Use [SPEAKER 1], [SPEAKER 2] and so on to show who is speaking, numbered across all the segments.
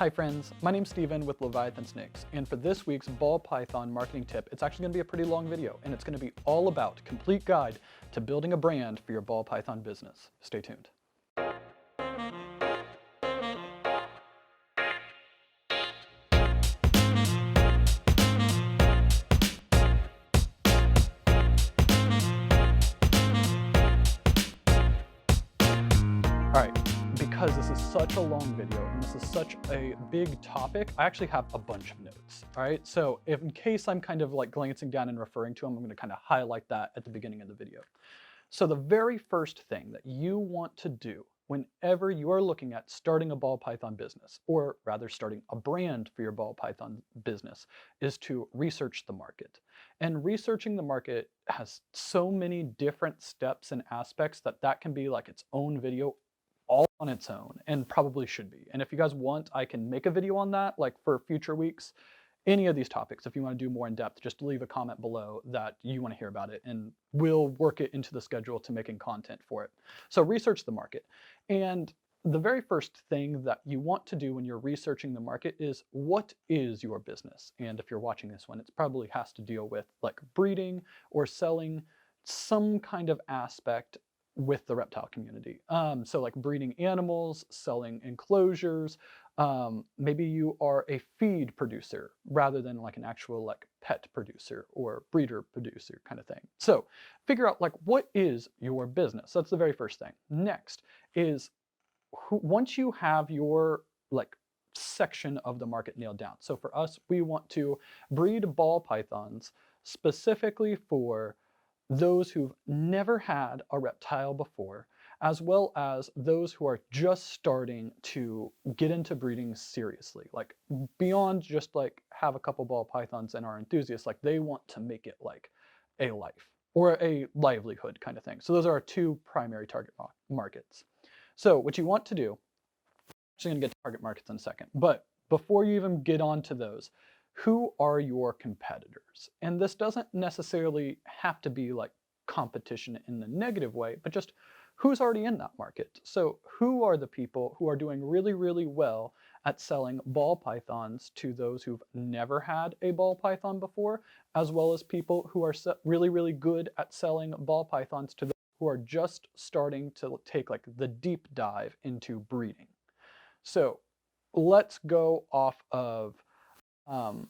[SPEAKER 1] Hi friends, my name's Steven with Leviathan Snakes, and for this week's ball python marketing tip, it's actually going to be a pretty long video, and it's going to be all about complete guide to building a brand for your ball python business. Stay tuned. Alright, because this is such a long video and this is such a big topic, I actually have a bunch of notes. Alright, so if in case I'm kind of like glancing down and referring to them, I'm going to kind of highlight that at the beginning of the video. So the very first thing that you want to do whenever you are looking at starting a ball python business, or rather starting a brand for your ball python business, is to research the market. And researching the market has so many different steps and aspects that can be like its own video all on its own, and probably should be. And if you guys want, I can make a video on that, like for future weeks. Any of these topics, if you want to do more in depth, just leave a comment below that you want to hear about it, and we'll work it into the schedule to making content for it. So research the market. And the very first thing that you want to do when you're researching the market is, what is your business? And if you're watching this one, it probably has to deal with like breeding or selling some kind of aspect with the reptile community. So like breeding animals, selling enclosures, maybe you are a feed producer rather than like an actual like pet producer or breeder producer kind of thing. So figure out like, what is your business? That's the very first thing. Next is, once you have your like section of the market nailed down. So for us, we want to breed ball pythons specifically for those who've never had a reptile before, as well as those who are just starting to get into breeding seriously, like beyond just like have a couple ball pythons and are enthusiasts, like they want to make it like a life or a livelihood kind of thing. So those are our two primary target markets. So what you want to do, I'm actually going to get to target markets in a second, but before you even get onto those, who are your competitors? And this doesn't necessarily have to be like competition in the negative way, but just who's already in that market. So who are the people who are doing really, really well at selling ball pythons to those who've never had a ball python before, as well as people who are really, really good at selling ball pythons to those who are just starting to take like the deep dive into breeding. So let's go off of Petco,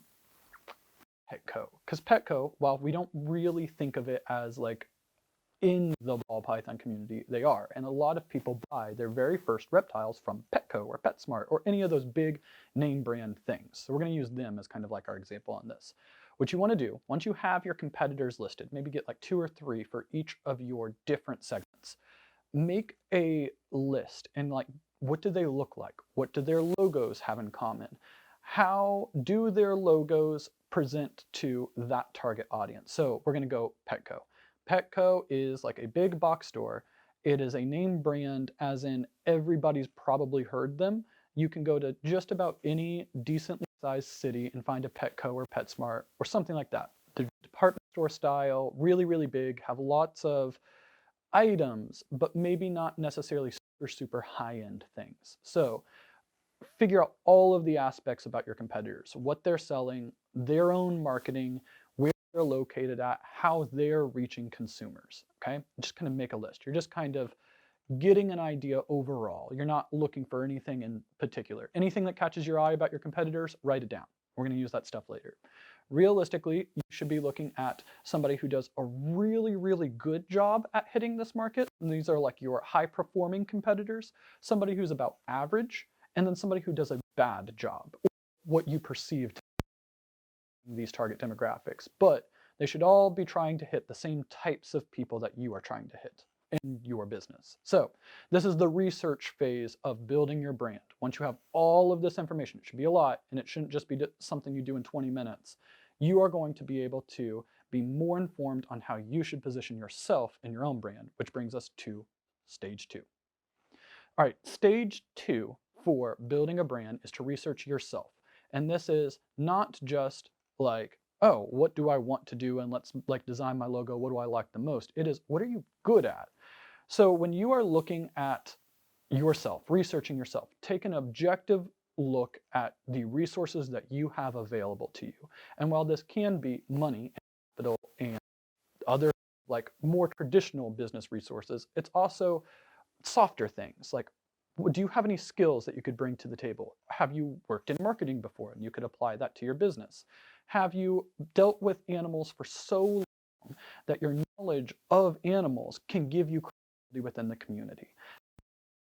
[SPEAKER 1] because Petco, while we don't really think of it as like in the ball python community, they are, and a lot of people buy their very first reptiles from Petco or PetSmart or any of those big name brand things. So we're going to use them as kind of like our example on this. What you want to do, once you have your competitors listed, maybe get like 2 or 3 for each of your different segments. Make a list and like, what do they look like? What do their logos have in common? How do their logos present to that target audience? So we're going to go Petco. Petco is like a big box store. It is a name brand, as in everybody's probably heard them. You can go to just about any decently sized city and find a Petco or PetSmart or something like that. They're department store style, really, really big, have lots of items, but maybe not necessarily super, super high-end things. So figure out all of the aspects about your competitors, what they're selling, their own marketing, where they're located at, how they're reaching consumers, okay? Just kind of make a list. You're just kind of getting an idea overall. You're not looking for anything in particular. Anything that catches your eye about your competitors, write it down. We're going to use that stuff later. Realistically, you should be looking at somebody who does a really, really good job at hitting this market. And these are like your high-performing competitors, somebody who's about average, and then somebody who does a bad job, what you perceive to be these target demographics. But they should all be trying to hit the same types of people that you are trying to hit in your business. So this is the research phase of building your brand. Once you have all of this information, it should be a lot, and it shouldn't just be something you do in 20 minutes. You are going to be able to be more informed on how you should position yourself in your own brand, which brings us to stage 2. All right, stage 2 for building a brand is to research yourself. And this is not just like, oh, what do I want to do, and let's like design my logo, what do I like the most? It is, what are you good at? So when you are looking at yourself, researching yourself, take an objective look at the resources that you have available to you. And while this can be money, capital, and other like more traditional business resources, it's also softer things like, do you have any skills that you could bring to the table? Have you worked in marketing before and you could apply that to your business? Have you dealt with animals for so long that your knowledge of animals can give you credibility within the community?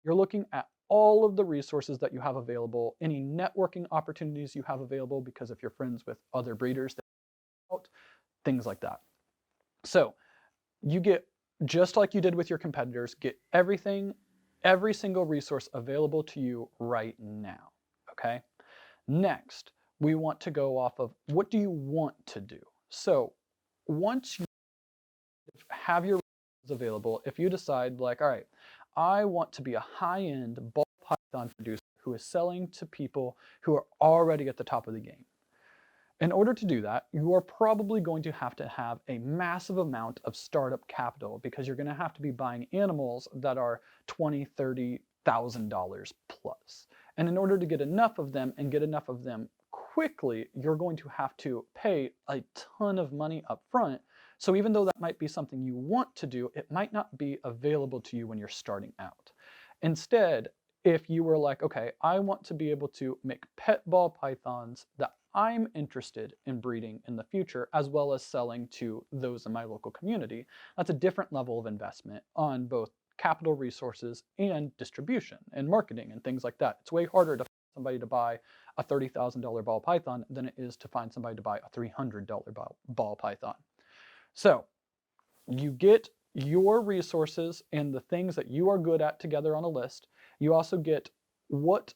[SPEAKER 1] You're looking at all of the resources that you have available, any networking opportunities you have available, because if you're friends with other breeders, things like that. So you get, just like you did with your competitors, get everything, every single resource available to you right now, okay? Next, we want to go off of, what do you want to do? So once you have your resources available, if you decide like, all right, I want to be a high-end ball python producer who is selling to people who are already at the top of the game. In order to do that, you are probably going to have a massive amount of startup capital, because you're going to have to be buying animals that are $20,000, $30,000 plus. And in order to get enough of them and get enough of them quickly, you're going to have to pay a ton of money up front. So even though that might be something you want to do, it might not be available to you when you're starting out. Instead, if you were like, okay, I want to be able to make pet ball pythons that I'm interested in breeding in the future, as well as selling to those in my local community, that's a different level of investment on both capital resources and distribution and marketing and things like that. It's way harder to find somebody to buy a $30,000 ball python than it is to find somebody to buy a $300 ball python. So you get your resources and the things that you are good at together on a list. You also get what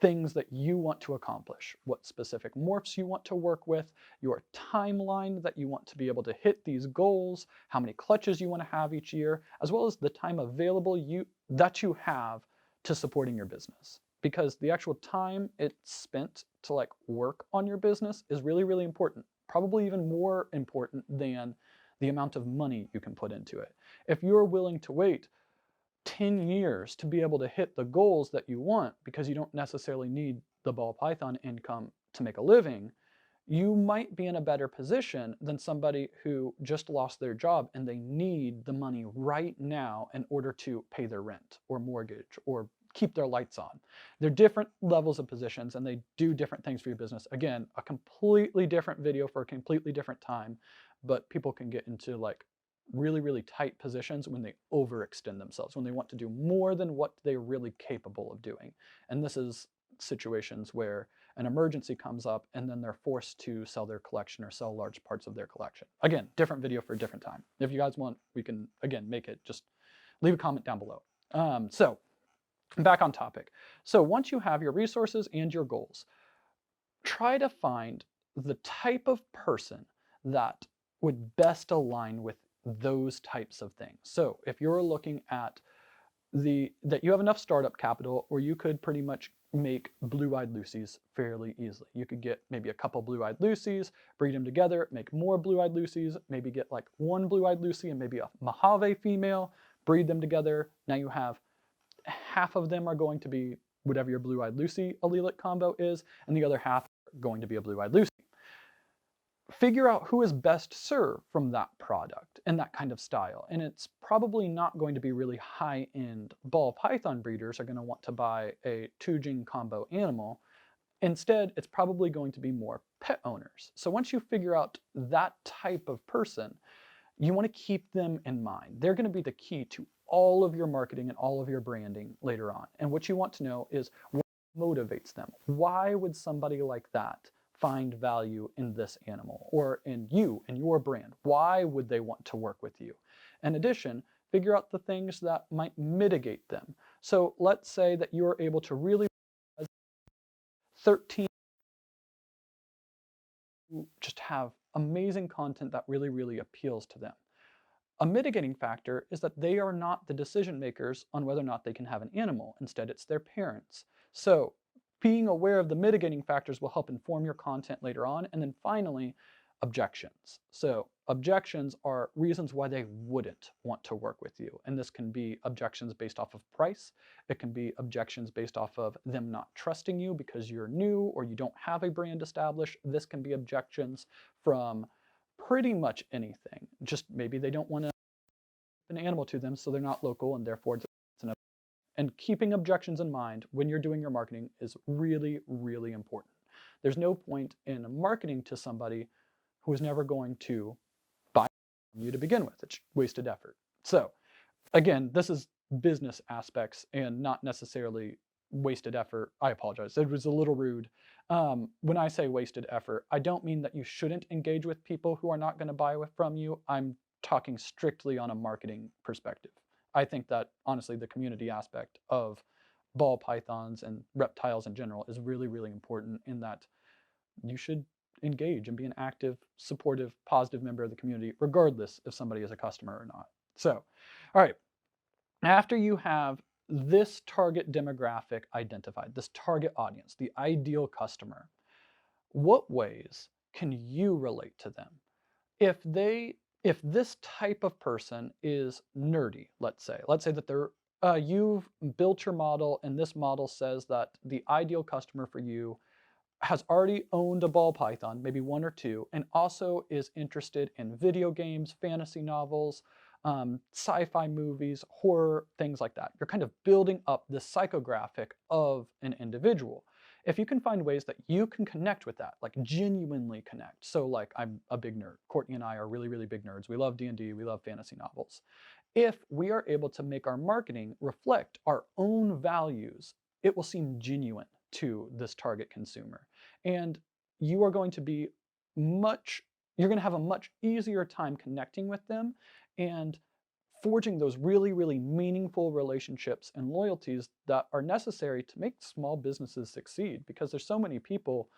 [SPEAKER 1] things that you want to accomplish, what specific morphs you want to work with, your timeline that you want to be able to hit these goals, how many clutches you want to have each year, as well as the time available that you have to supporting your business. Because the actual time it's spent to like work on your business is really, really important. Probably even more important than the amount of money you can put into it. If you're willing to wait 10 years to be able to hit the goals that you want, because you don't necessarily need the ball python income to make a living, you might be in a better position than somebody who just lost their job and they need the money right now in order to pay their rent or mortgage or keep their lights on. They're different levels of positions and they do different things for your business. Again, a completely different video for a completely different time, but people can get into like really, really tight positions when they overextend themselves, when they want to do more than what they're really capable of doing. And this is situations where an emergency comes up and then they're forced to sell their collection or sell large parts of their collection. Again, different video for a different time. If you guys want, we can, again, make it, just leave a comment down below. So back on topic. So once you have your resources and your goals, try to find the type of person that would best align with those types of things. So if you're looking at that you have enough startup capital where you could pretty much make blue-eyed Lucies fairly easily. You could get maybe a couple blue-eyed Lucies, breed them together, make more blue-eyed Lucies, maybe get like one blue-eyed Lucy and maybe a Mojave female, breed them together. Now you have half of them are going to be whatever your blue-eyed Lucy allelic combo is, and the other half are going to be a blue-eyed Lucy. Figure out who is best served from that product and that kind of style. And it's probably not going to be really high-end ball python breeders are going to want to buy a 2-gene combo animal. Instead, it's probably going to be more pet owners. So once you figure out that type of person, you want to keep them in mind. They're going to be the key to all of your marketing and all of your branding later on. And what you want to know is what motivates them. Why would somebody like that find value in this animal or in you and your brand? Why would they want to work with you? In addition, figure out the things that might mitigate them. So let's say that you're able to really 13 just have amazing content that really, really appeals to them. A mitigating factor is that they are not the decision makers on whether or not they can have an animal. Instead, it's their parents. So being aware of the mitigating factors will help inform your content later on. And then finally, objections. So objections are reasons why they wouldn't want to work with you. And this can be objections based off of price. It can be objections based off of them not trusting you because you're new or you don't have a brand established. This can be objections from pretty much anything. Just maybe they don't want to an animal to them, so they're not local, and therefore it's an. And keeping objections in mind when you're doing your marketing is really, really important. There's no point in marketing to somebody who is never going to buy from you to begin with. It's wasted effort. So again, this is business aspects and not necessarily wasted effort. I apologize. It was a little rude. When I say wasted effort, I don't mean that you shouldn't engage with people who are not going to buy from you. I'm talking strictly on a marketing perspective. I think that honestly, the community aspect of ball pythons and reptiles in general is really, really important in that you should engage and be an active, supportive, positive member of the community, regardless if somebody is a customer or not. So, all right, after you have this target demographic identified, this target audience, the ideal customer, what ways can you relate to them? If this type of person is nerdy, let's say that they're you've built your model and this model says that the ideal customer for you has already owned a ball python, maybe one or two, and also is interested in video games, fantasy novels, sci-fi movies, horror, things like that. You're kind of building up the psychographic of an individual. If you can find ways that you can connect with that, like genuinely connect. So like I'm a big nerd. Courtney and I are really, really big nerds. We love D&D, we love fantasy novels. If we are able to make our marketing reflect our own values, it will seem genuine to this target consumer. And you are going to be you're going to have a much easier time connecting with them and forging those really, really meaningful relationships and loyalties that are necessary to make small businesses succeed. Because there's so many people,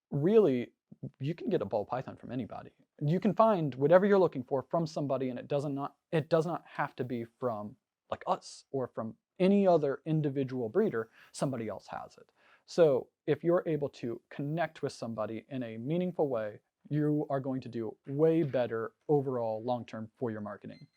[SPEAKER 1] really, you can get a ball python from anybody. You can find whatever you're looking for from somebody, and it does not have to be from like us or from any other individual breeder. Somebody else has it. So if you're able to connect with somebody in a meaningful way, you are going to do way better overall long-term for your marketing.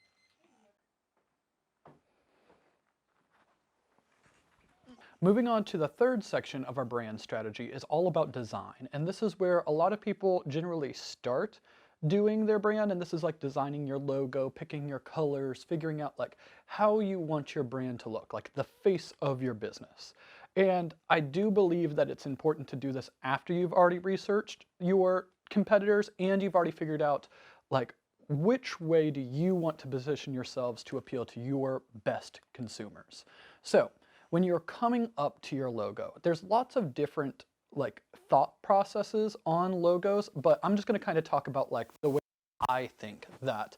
[SPEAKER 1] Moving on to the third section of our brand strategy is all about design. And this is where a lot of people generally start doing their brand. And this is like designing your logo, picking your colors, figuring out like how you want your brand to look, like the face of your business. And I do believe that it's important to do this after you've already researched your competitors and you've already figured out like which way do you want to position yourselves to appeal to your best consumers. So when you're coming up to your logo, there's lots of different like thought processes on logos, but I'm just going to kind of talk about like the way I think that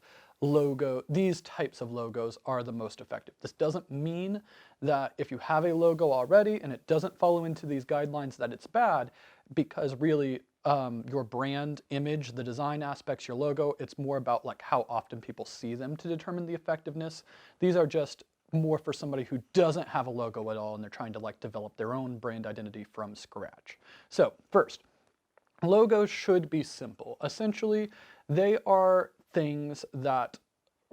[SPEAKER 1] these types of logos are the most effective. This doesn't mean that if you have a logo already and it doesn't follow into these guidelines that it's bad, because really your brand image, the design aspects, your logo, it's more about like how often people see them to determine the effectiveness. These are just more for somebody who doesn't have a logo at all and they're trying to like develop their own brand identity from scratch. So first, logos should be simple. Essentially, they are things that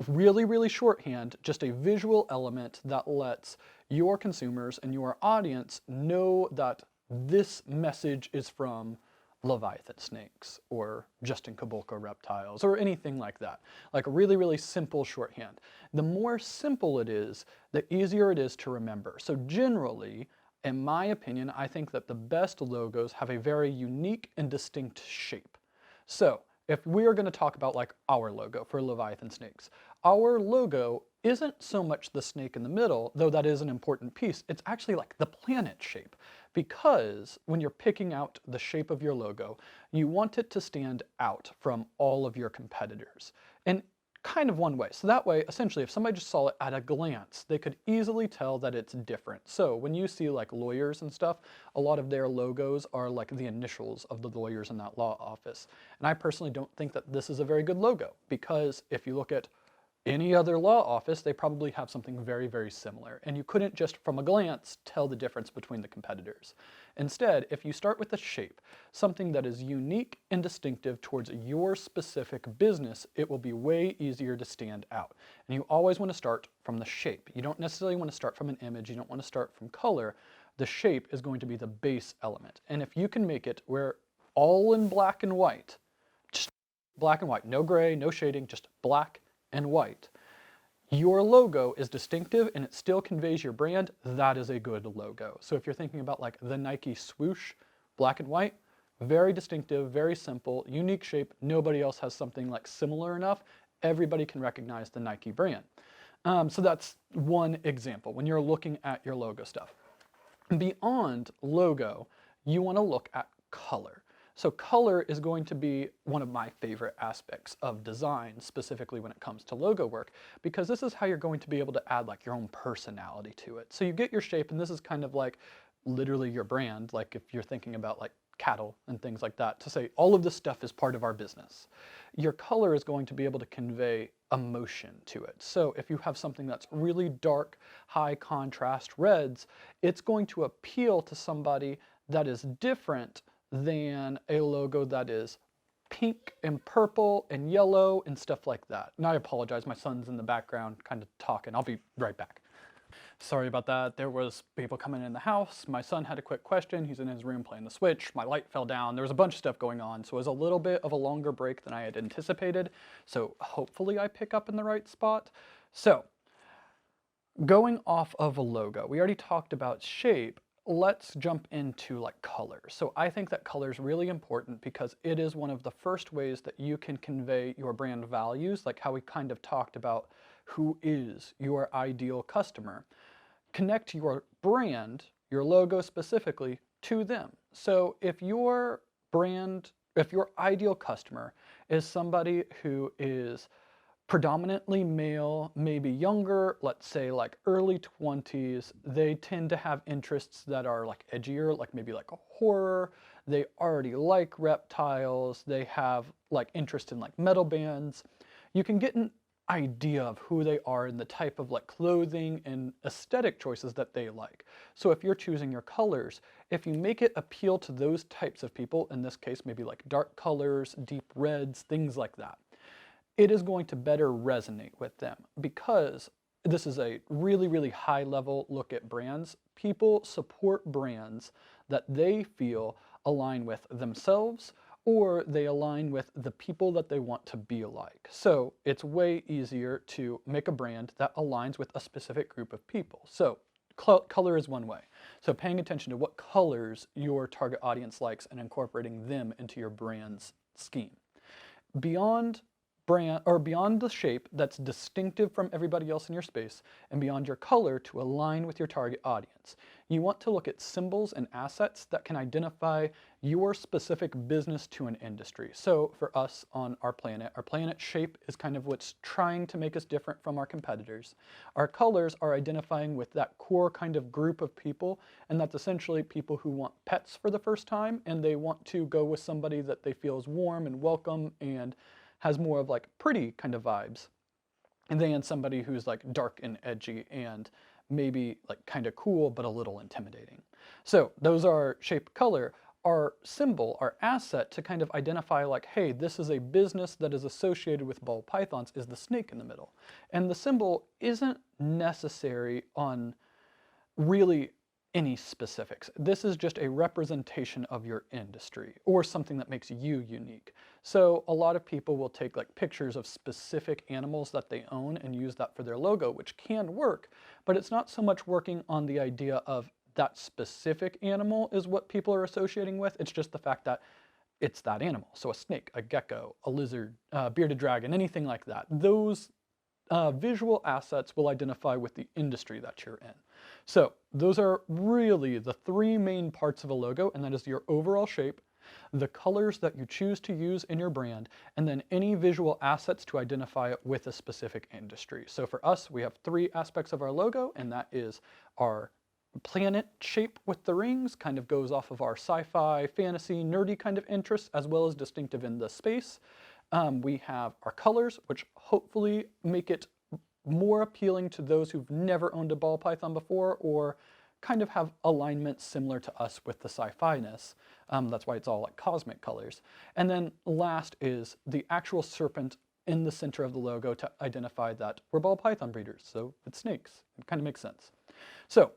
[SPEAKER 1] really, really shorthand, just a visual element that lets your consumers and your audience know that this message is from Leviathan snakes or Justin Kabolka reptiles or anything like that. Like a really, really simple shorthand. The more simple it is, the easier it is to remember. So generally, in my opinion, I think that the best logos have a very unique and distinct shape. So if we are going to talk about like our logo for Leviathan snakes, our logo isn't so much the snake in the middle, though that is an important piece. It's actually like the planet shape. Because when you're picking out the shape of your logo, you want it to stand out from all of your competitors in kind of one way. So that way, essentially, if somebody just saw it at a glance, they could easily tell that it's different. So when you see like lawyers and stuff, a lot of their logos are like the initials of the lawyers in that law office. And I personally don't think that this is a very good logo because if you look at any other law office, they probably have something very, very similar. And you couldn't just from a glance tell the difference between the competitors. Instead, if you start with a shape, something that is unique and distinctive towards your specific business, it will be way easier to stand out. And you always want to start from the shape. You don't necessarily want to start from an image. You don't want to start from color. The shape is going to be the base element. And if you can make it where all in black and white, just black and white, no gray, no shading, just black and white, your logo is distinctive and it still conveys your brand, that is a good logo. So if you're thinking about like the Nike swoosh, black and white, very distinctive, very simple, unique shape, nobody else has something like similar enough, everybody can recognize the Nike brand. So that's one example when you're looking at your logo stuff. Beyond logo, you want to look at color. So color is going to be one of my favorite aspects of design, specifically when it comes to logo work, because this is how you're going to be able to add like your own personality to it. So you get your shape, and this is kind of like literally your brand, like if you're thinking about like cattle and things like that, to say all of this stuff is part of our business. Your color is going to be able to convey emotion to it. So if you have something that's really dark, high contrast reds, it's going to appeal to somebody that is different than a logo that is pink and purple and yellow and stuff like that. And I apologize, my son's in the background kind of talking. I'll be right back. Sorry about that. There was people coming in the house. My son had a quick question. He's in his room playing the Switch. My light fell down. There was a bunch of stuff going on. So it was a little bit of a longer break than I had anticipated. So hopefully I pick up in the right spot. So going off of a logo, we already talked about shape. Let's jump into like color. So I think that color is really important because it is one of the first ways that you can convey your brand values, like how we kind of talked about who is your ideal customer. Connect your brand, your logo specifically, to them. So if your brand, if your ideal customer is somebody who is predominantly male, maybe younger, let's say like early 20s, they tend to have interests that are like edgier, like maybe like a horror. They already like reptiles. They have like interest in like metal bands. You can get an idea of who they are and the type of like clothing and aesthetic choices that they like. So if you're choosing your colors, if you make it appeal to those types of people, in this case maybe like dark colors, deep reds, things like that, it is going to better resonate with them because this is a really, really high level look at brands. People support brands that they feel align with themselves or they align with the people that they want to be like. So it's way easier to make a brand that aligns with a specific group of people. So color is one way. So paying attention to what colors your target audience likes and incorporating them into your brand's scheme. Beyond the shape that's distinctive from everybody else in your space and beyond your color to align with your target audience. You want to look at symbols and assets that can identify your specific business to an industry. So for us on our planet shape is kind of what's trying to make us different from our competitors. Our colors are identifying with that core kind of group of people, and that's essentially people who want pets for the first time and they want to go with somebody that they feel is warm and welcome and has more of like pretty kind of vibes, and then somebody who's like dark and edgy and maybe like kind of cool but a little intimidating. So those are shape, color. Our symbol, our asset to kind of identify like, hey, this is a business that is associated with ball pythons is the snake in the middle. And the symbol isn't necessary on really any specifics. This is just a representation of your industry or something that makes you unique. So a lot of people will take like pictures of specific animals that they own and use that for their logo, which can work, but it's not so much working on the idea of that specific animal is what people are associating with. It's just the fact that it's that animal. So a snake, a gecko, a lizard, bearded dragon, anything like that. Those visual assets will identify with the industry that you're in. So those are really the three main parts of a logo, and that is your overall shape, the colors that you choose to use in your brand, and then any visual assets to identify it with a specific industry. So for us, we have three aspects of our logo, and that is our planet shape with the rings, kind of goes off of our sci-fi, fantasy, nerdy kind of interests, as well as distinctive in the space. We have our colors, which hopefully make it more appealing to those who've never owned a ball python before or kind of have alignment similar to us with the sci-fi-ness. That's why it's all like cosmic colors. And then last is the actual serpent in the center of the logo to identify that we're ball python breeders, so it's snakes. It kind of makes sense. So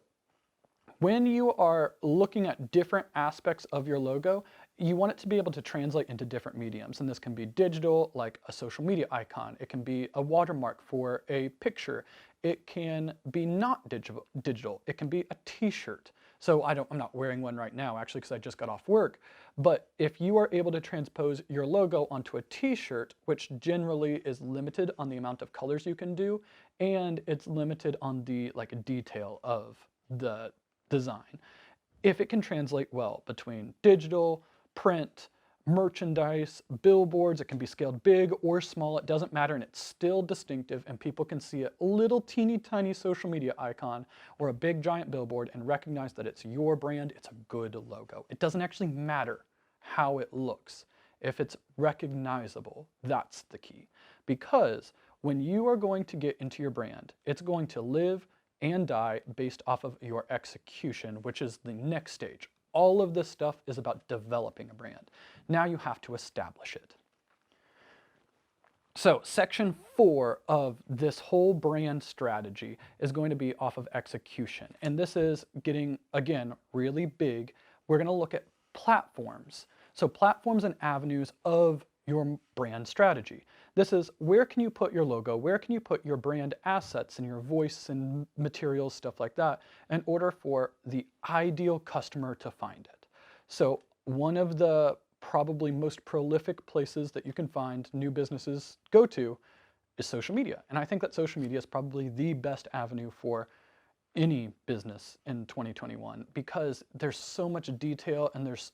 [SPEAKER 1] when you are looking at different aspects of your logo, you want it to be able to translate into different mediums. And this can be digital, like a social media icon. It can be a watermark for a picture. It can be not digital. It can be a t-shirt. So I'm not wearing one right now, actually, because I just got off work. But if you are able to transpose your logo onto a t-shirt, which generally is limited on the amount of colors you can do, and it's limited on the detail of the design. If it can translate well between digital, print, merchandise, billboards, it can be scaled big or small, it doesn't matter, and it's still distinctive, and people can see a little teeny tiny social media icon or a big giant billboard and recognize that it's your brand, it's a good logo. It doesn't actually matter how it looks. If it's recognizable, that's the key. Because when you are going to get into your brand, it's going to live and die based off of your execution, which is the next stage. All of this stuff is about developing a brand. Now you have to establish it. So section 4 of this whole brand strategy is going to be off of execution. And this is getting, again, really big. We're going to look at platforms. So platforms and avenues of your brand strategy. This is where can you put your logo, where can you put your brand assets and your voice and materials, stuff like that, in order for the ideal customer to find it. So one of the probably most prolific places that you can find new businesses go to is social media. And I think that social media is probably the best avenue for any business in 2021 because there's so much detail and there's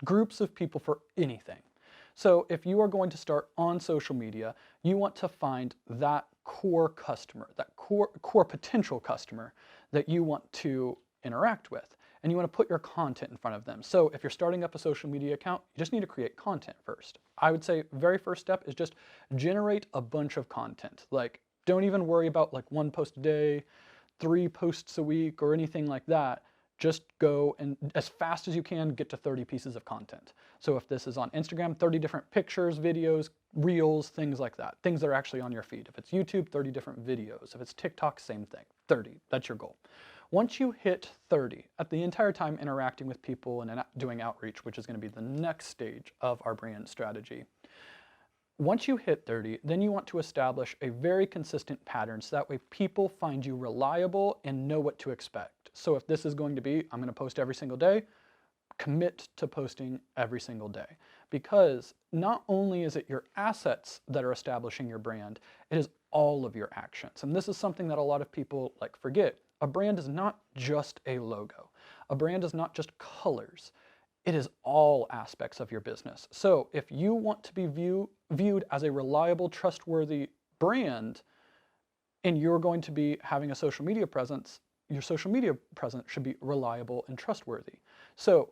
[SPEAKER 1] groups of people for anything. So if you are going to start on social media, you want to find that core customer, that core potential customer that you want to interact with. And you want to put your content in front of them. So if you're starting up a social media account, you just need to create content first. I would say very first step is just generate a bunch of content. Like don't even worry about like 1 post a day, 3 posts a week or anything like that. Just go and as fast as you can get to 30 pieces of content. So if this is on Instagram, 30 different pictures, videos, reels, things like that. Things that are actually on your feed. If it's YouTube, 30 different videos. If it's TikTok, same thing. 30, that's your goal. Once you hit 30, at the entire time interacting with people and doing outreach, which is going to be the next stage of our brand strategy. Once you hit 30, then you want to establish a very consistent pattern so that way people find you reliable and know what to expect. So if this is going to be, I'm going to post every single day, commit to posting every single day. Because not only is it your assets that are establishing your brand, it is all of your actions. And this is something that a lot of people forget. A brand is not just a logo. A brand is not just colors. It is all aspects of your business. So if you want to be viewed as a reliable, trustworthy brand, and you're going to be having a social media presence, your social media presence should be reliable and trustworthy. So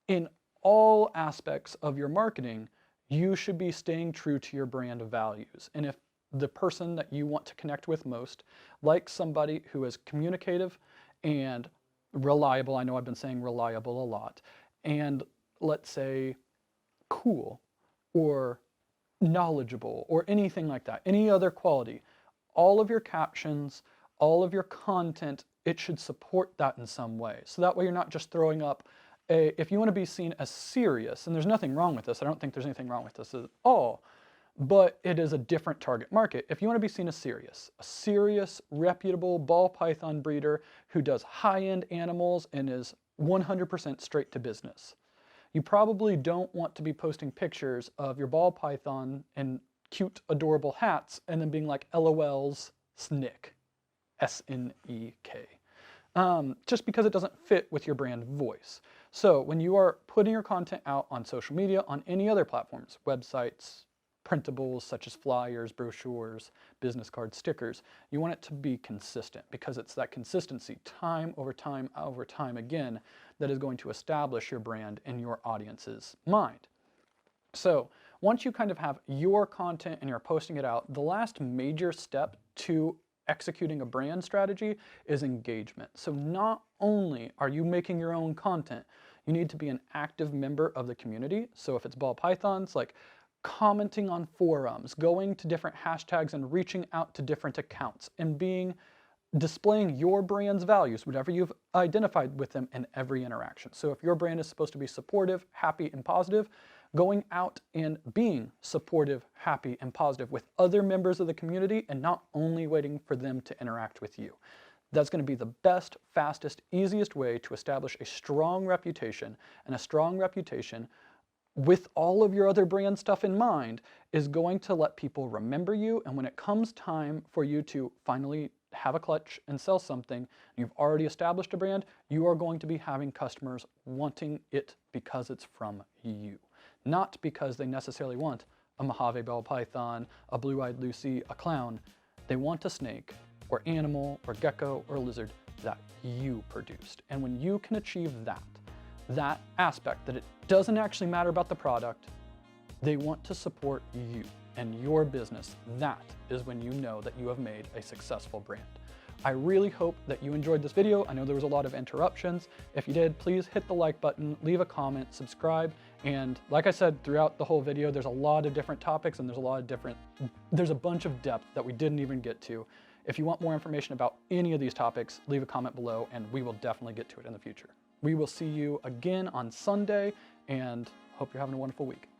[SPEAKER 1] in all aspects of your marketing, you should be staying true to your brand values. And if the person that you want to connect with most, like somebody who is communicative and reliable, I know I've been saying reliable a lot, and let's say cool or knowledgeable or anything like that, any other quality, all of your captions, all of your content, it should support that in some way. So that way you're not just throwing up if you want to be seen as serious, and there's nothing wrong with this, I don't think there's anything wrong with this at all, but it is a different target market. If you want to be seen as serious, a serious, reputable ball python breeder who does high-end animals and is 100% straight to business, you probably don't want to be posting pictures of your ball python in cute, adorable hats and then being like, LOLs, SNEK, S-N-E-K. Just because it doesn't fit with your brand voice. So when you are putting your content out on social media, on any other platforms, websites, printables such as flyers, brochures, business cards, stickers, you want it to be consistent because it's that consistency time over time again that is going to establish your brand in your audience's mind. So once you kind of have your content and you're posting it out, the last major step to executing a brand strategy is engagement. So not only are you making your own content, you need to be an active member of the community. So if it's ball pythons, like commenting on forums, going to different hashtags and reaching out to different accounts and displaying your brand's values, whatever you've identified with them in every interaction. So if your brand is supposed to be supportive, happy, and positive, going out and being supportive, happy, and positive with other members of the community and not only waiting for them to interact with you. That's going to be the best, fastest, easiest way to establish a strong reputation, and a strong reputation with all of your other brand stuff in mind is going to let people remember you. And when it comes time for you to finally have a clutch and sell something, and you've already established a brand, you are going to be having customers wanting it because it's from you, not because they necessarily want a Mojave bell python, a blue-eyed Lucy, a clown. They want a snake or animal or gecko or lizard that you produced. And when you can achieve that aspect, that it doesn't actually matter about the product, they want to support you and your business, that is when you know that you have made a successful brand. I really hope that you enjoyed this video. I know there was a lot of interruptions. If you did, please hit the like button, leave a comment, subscribe, and like I said throughout the whole video, there's a lot of different topics and there's a bunch of depth that we didn't even get to. If you want more information about any of these topics, leave a comment below and we will definitely get to it in the future. We will see you again on Sunday and hope you're having a wonderful week.